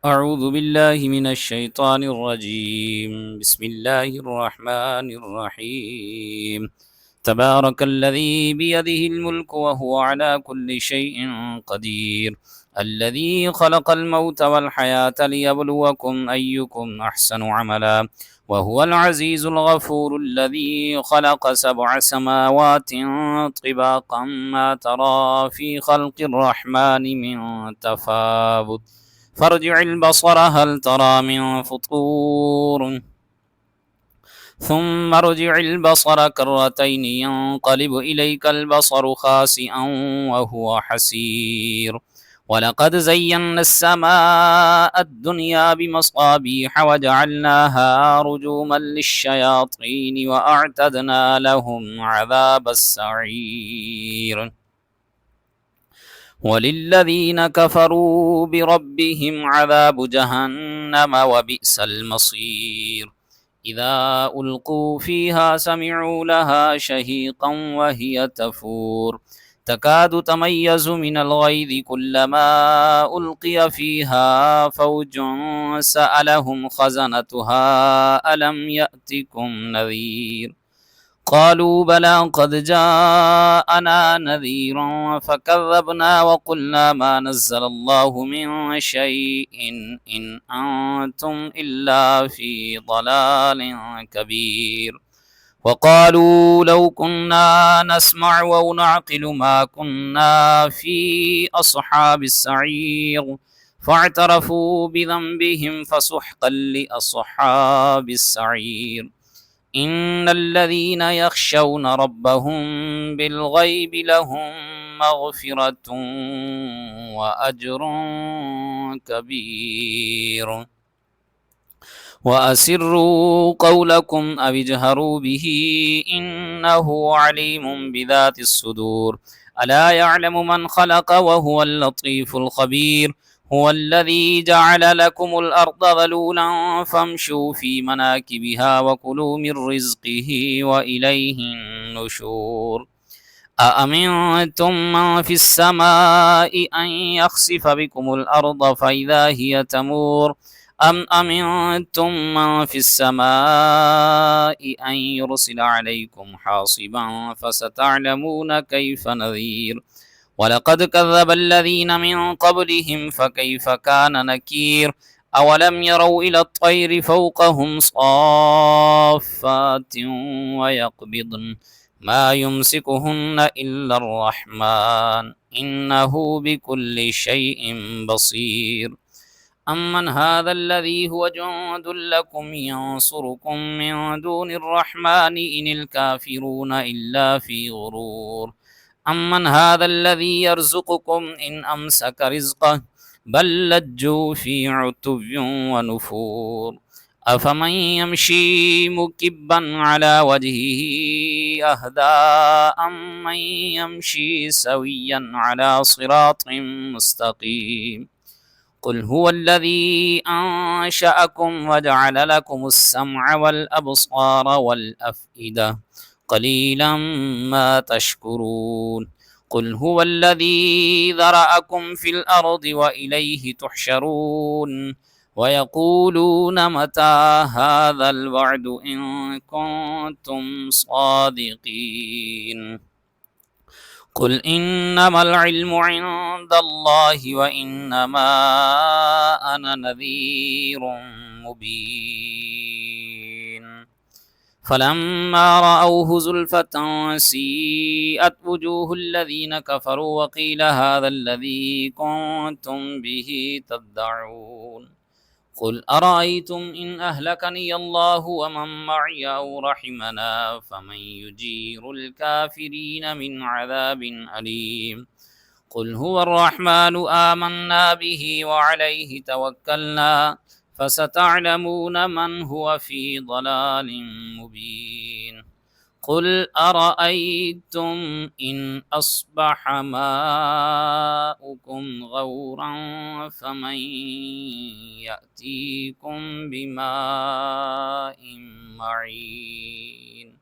أعوذ بالله من الشيطان الرجيم بسم الله الرحمن الرحيم تبارك الذي بيده الملك وهو على كل شيء قدير الذي خلق الموت والحياة ليبلوكم أيكم أحسن عملا وهو العزيز الغفور الذي خلق 7 سماوات طباقا ما ترى في خلق الرحمن من تفاوت فارجع البصر هل ترى من فطور ثم ارجع البصر كرتين ينقلب إليك البصر خاسئا وهو حسير ولقد زينا السماء الدنيا بمصابيح وجعلناها رجوما للشياطين وأعتدنا لهم عذاب السعير وللذين كفروا بربهم عذاب جهنم وبئس المصير إذا ألقوا فيها سمعوا لها شهيقا وهي تفور تكاد تميز من الغيظ كلما ألقي فيها فوج سألهم خزنتها ألم يأتكم نذير قالوا بلى قد جاءنا نذير فكذبنا وقلنا ما نزل الله من شيء إن أنتم إلا في ضلال كبير وقالوا لو كنا نسمع أو نعقل ما كنا في أصحاب السعير فاعترفوا بذنبهم فسحقا لأصحاب السعير إن الذين يخشون ربهم بالغيب لهم مغفرة وأجر كبير وأسروا قولكم أو اجهروا به إنه عليم بذات الصدور ألا يعلم من خلق وهو اللطيف الخبير هو الذي جعل لكم الأرض ذلولا فامشوا في مناكبها وكلوا من رزقه وإليه النشور أأمنتم من في السماء أن يخسف بكم الأرض فإذا هي تمور أم أمنتم من في السماء أن يرسل عليكم حاصبا فستعلمون كيف نذير ولقد كذب الذين من قبلهم فكيف كان نكير أولم يروا إلى الطير فوقهم صافات ويقبضن ما يمسكهن إلا الرحمن إنه بكل شيء بصير أمن هذا الذي هو جند لكم ينصركم من دون الرحمن إن الكافرون إلا في غرور أمن هذا الذي يرزقكم إن أمسك رزقه بل لجوا في عتب ونفور أفمن يمشي مكبا على وجهه أهدى أمن يمشي سويا على صراط مستقيم قل هو الذي أنشأكم وجعل لكم السمع والأبصار والأفئدة قليلا ما تشكرون قل هو الذي ذرأكم في الأرض وإليه تحشرون ويقولون متى هذا الوعد إن كنتم صادقين قل إنما العلم عند الله وإنما أنا نذير مبين فلما رأوه زلفة سيئت وجوه الذين كفروا وقيل هذا الذي كنتم به تدعون قل أرأيتم إن أهلكني الله ومن معي أو رحمنا فمن يجير الكافرين من عذاب أليم قل هو الرحمن آمنا به وعليه توكلنا فستعلمون من هو في ضلال مبين قل أرأيتم إن أصبح ماؤكم غورا فمن يأتيكم بماء معين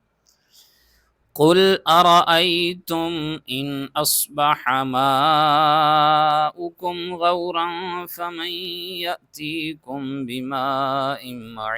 قل أرأيتم إن أصبح ماؤكم غورا فمن يأتيكم بماء معين